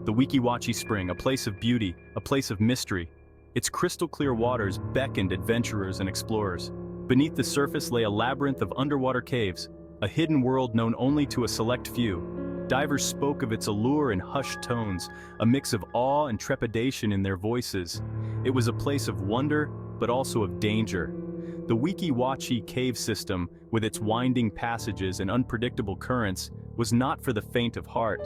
The Weeki Spring, a place of beauty, a place of mystery. Its crystal-clear waters beckoned adventurers and explorers. Beneath the surface lay a labyrinth of underwater caves, a hidden world known only to a select few. Divers spoke of its allure in hushed tones, a mix of awe and trepidation in their voices. It was a place of wonder, but also of danger. The Weeki cave system, with its winding passages and unpredictable currents, was not for the faint of heart.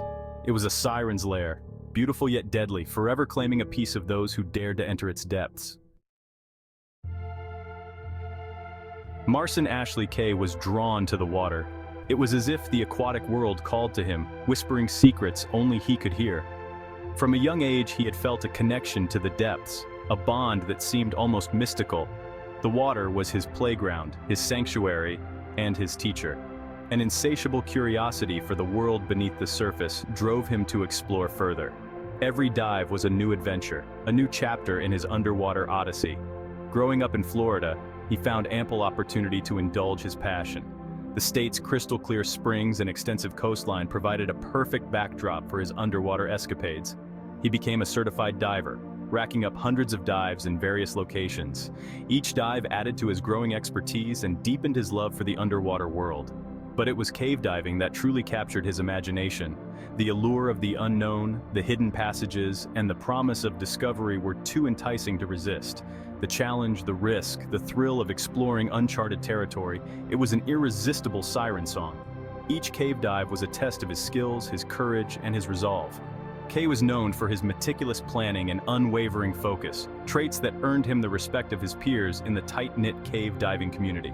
It was a siren's lair, beautiful yet deadly, forever claiming a piece of those who dared to enter its depths. Marson Ashley Kay was drawn to the water. It was as if the aquatic world called to him, whispering secrets only he could hear. From a young age, he had felt a connection to the depths, a bond that seemed almost mystical. The water was his playground, his sanctuary, and his teacher. An insatiable curiosity for the world beneath the surface drove him to explore further. Every dive was a new adventure, a new chapter in his underwater odyssey. Growing up in Florida, he found ample opportunity to indulge his passion. The state's crystal-clear springs and extensive coastline provided a perfect backdrop for his underwater escapades. He became a certified diver, racking up hundreds of dives in various locations. Each dive added to his growing expertise and deepened his love for the underwater world. But it was cave diving that truly captured his imagination. The allure of the unknown, the hidden passages, and the promise of discovery were too enticing to resist. The challenge, the risk, the thrill of exploring uncharted territory, it was an irresistible siren song. Each cave dive was a test of his skills, his courage, and his resolve. Kay was known for his meticulous planning and unwavering focus, traits that earned him the respect of his peers in the tight-knit cave diving community.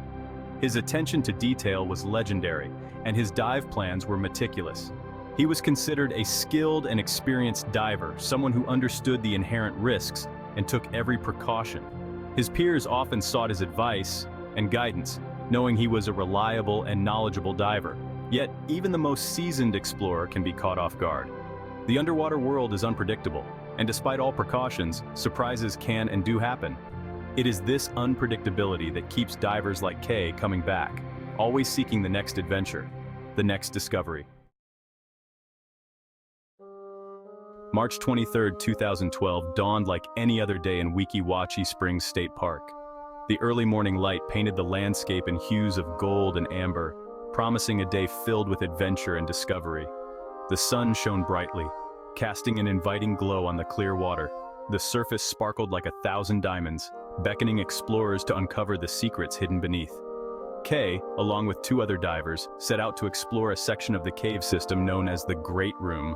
His attention to detail was legendary, and his dive plans were meticulous. He was considered a skilled and experienced diver, someone who understood the inherent risks and took every precaution. His peers often sought his advice and guidance, knowing he was a reliable and knowledgeable diver. Yet, even the most seasoned explorer can be caught off guard. The underwater world is unpredictable, and despite all precautions, surprises can and do happen. It is this unpredictability that keeps divers like Kay coming back, always seeking the next adventure, the next discovery. March 23, 2012 dawned like any other day in Weeki Springs State Park. The early morning light painted the landscape in hues of gold and amber, promising a day filled with adventure and discovery. The sun shone brightly, casting an inviting glow on the clear water. The surface sparkled like 1,000 diamonds, beckoning explorers to uncover the secrets hidden beneath. Kay, along with 2 other divers, set out to explore a section of the cave system known as the Great Room.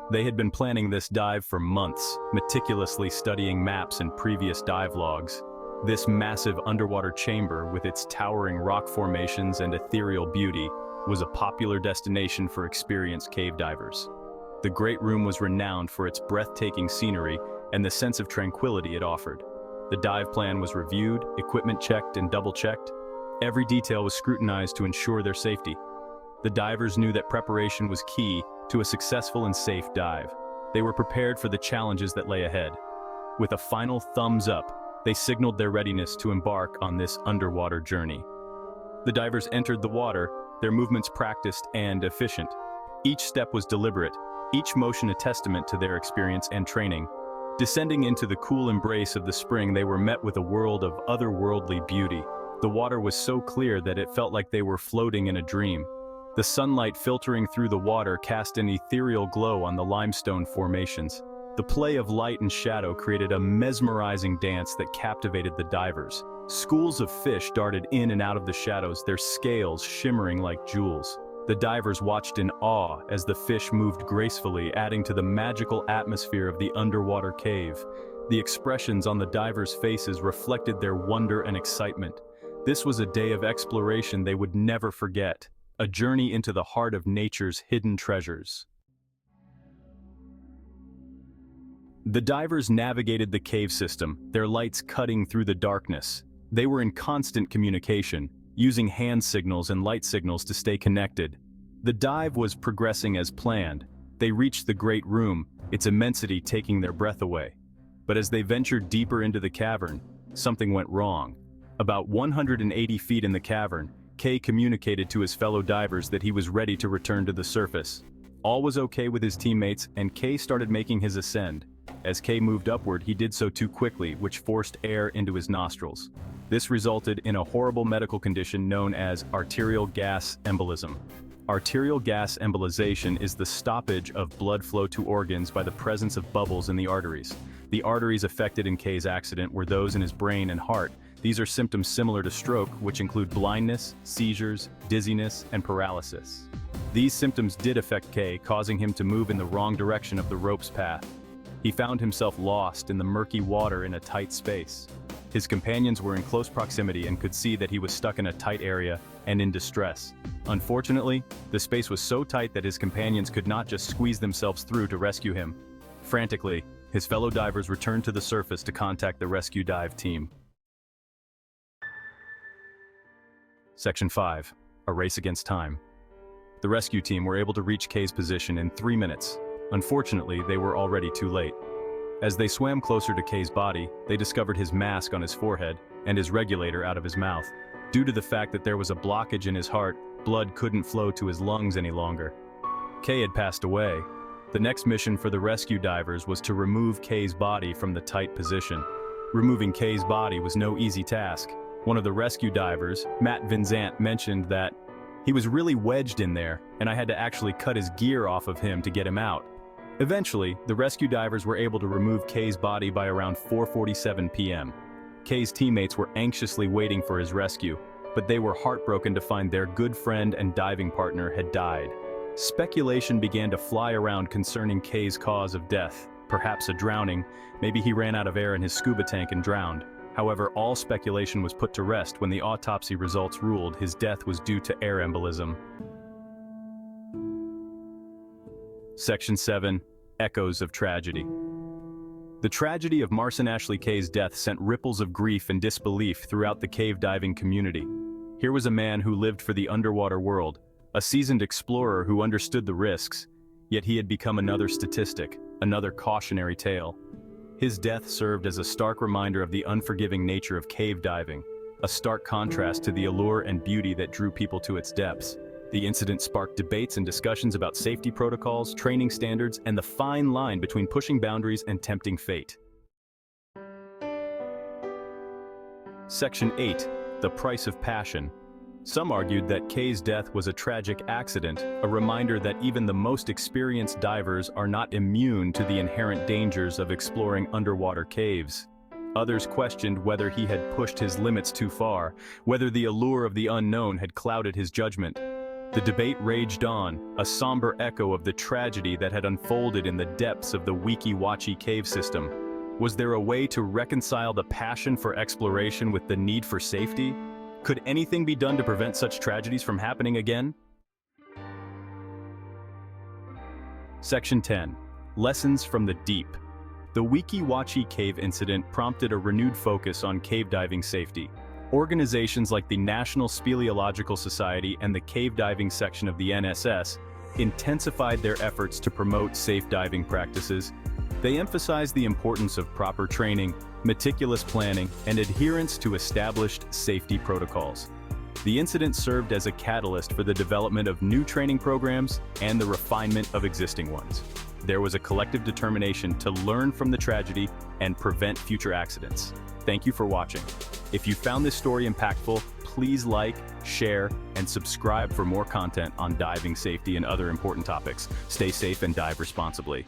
They had been planning this dive for months, meticulously studying maps and previous dive logs. This massive underwater chamber, with its towering rock formations and ethereal beauty, was a popular destination for experienced cave divers. The Great Room was renowned for its breathtaking scenery and the sense of tranquility it offered. The dive plan was reviewed, equipment checked and double-checked. Every detail was scrutinized to ensure their safety. The divers knew that preparation was key to a successful and safe dive. They were prepared for the challenges that lay ahead. With a final thumbs up, they signaled their readiness to embark on this underwater journey. The divers entered the water, their movements practiced and efficient. Each step was deliberate, each motion a testament to their experience and training. Descending into the cool embrace of the spring, they were met with a world of otherworldly beauty. The water was so clear that it felt like they were floating in a dream. The sunlight filtering through the water cast an ethereal glow on the limestone formations. The play of light and shadow created a mesmerizing dance that captivated the divers. Schools of fish darted in and out of the shadows, their scales shimmering like jewels. The divers watched in awe as the fish moved gracefully, adding to the magical atmosphere of the underwater cave. The expressions on the divers' faces reflected their wonder and excitement. This was a day of exploration they would never forget, a journey into the heart of nature's hidden treasures. The divers navigated the cave system, their lights cutting through the darkness. They were in constant communication, using hand signals and light signals to stay connected. The dive was progressing as planned. They reached the Great Room, its immensity taking their breath away. But as they ventured deeper into the cavern, something went wrong. About 180 feet in the cavern, Kay communicated to his fellow divers that he was ready to return to the surface. All was okay with his teammates, and Kay started making his ascend. As Kay moved upward, he did so too quickly, which forced air into his nostrils. This resulted in a horrible medical condition known as arterial gas embolism. Arterial gas embolization is the stoppage of blood flow to organs by the presence of bubbles in the arteries. The arteries affected in Kay's accident were those in his brain and heart. These are symptoms similar to stroke, which include blindness, seizures, dizziness, and paralysis. These symptoms did affect Kay, causing him to move in the wrong direction of the rope's path. He found himself lost in the murky water in a tight space. His companions were in close proximity and could see that he was stuck in a tight area and in distress. Unfortunately, the space was so tight that his companions could not just squeeze themselves through to rescue him. Frantically, his fellow divers returned to the surface to contact the rescue dive team. Section 5. A race against time. The rescue team were able to reach Kay's position in 3 minutes. Unfortunately, they were already too late. As they swam closer to Kay's body, they discovered his mask on his forehead and his regulator out of his mouth. Due to the fact that there was a blockage in his heart, blood couldn't flow to his lungs any longer. Kay had passed away. The next mission for the rescue divers was to remove Kay's body from the tight position. Removing Kay's body was no easy task. One of the rescue divers, Matt Vinzant, mentioned that he was really wedged in there, and I had to actually cut his gear off of him to get him out. Eventually, the rescue divers were able to remove Kay's body by around 4:47 p.m. Kay's teammates were anxiously waiting for his rescue, but they were heartbroken to find their good friend and diving partner had died. Speculation began to fly around concerning Kay's cause of death, perhaps a drowning, maybe he ran out of air in his scuba tank and drowned. However, all speculation was put to rest when the autopsy results ruled his death was due to air embolism. Section 7. Echoes of Tragedy. The tragedy of Marson Ashley Kay's death sent ripples of grief and disbelief throughout the cave diving community. Here was a man who lived for the underwater world, a seasoned explorer who understood the risks, yet he had become another statistic, another cautionary tale. His death served as a stark reminder of the unforgiving nature of cave diving, a stark contrast to the allure and beauty that drew people to its depths. The incident sparked debates and discussions about safety protocols, training standards, and the fine line between pushing boundaries and tempting fate. Section 8. The Price of Passion. Some argued that Kay's death was a tragic accident, a reminder that even the most experienced divers are not immune to the inherent dangers of exploring underwater caves. Others questioned whether he had pushed his limits too far, whether the allure of the unknown had clouded his judgment. The debate raged on, a somber echo of the tragedy that had unfolded in the depths of the Weeki Wachee cave system. Was there a way to reconcile the passion for exploration with the need for safety? Could anything be done to prevent such tragedies from happening again? Section 10. Lessons from the Deep. The Weeki Wachee cave incident prompted a renewed focus on cave diving safety. Organizations like the National Speleological Society and the cave diving section of the NSS intensified their efforts to promote safe diving practices. They emphasized the importance of proper training, meticulous planning, and adherence to established safety protocols. The incident served as a catalyst for the development of new training programs and the refinement of existing ones. There was a collective determination to learn from the tragedy and prevent future accidents. Thank you for watching. If you found this story impactful, please like, share, and subscribe for more content on diving safety and other important topics. Stay safe and dive responsibly.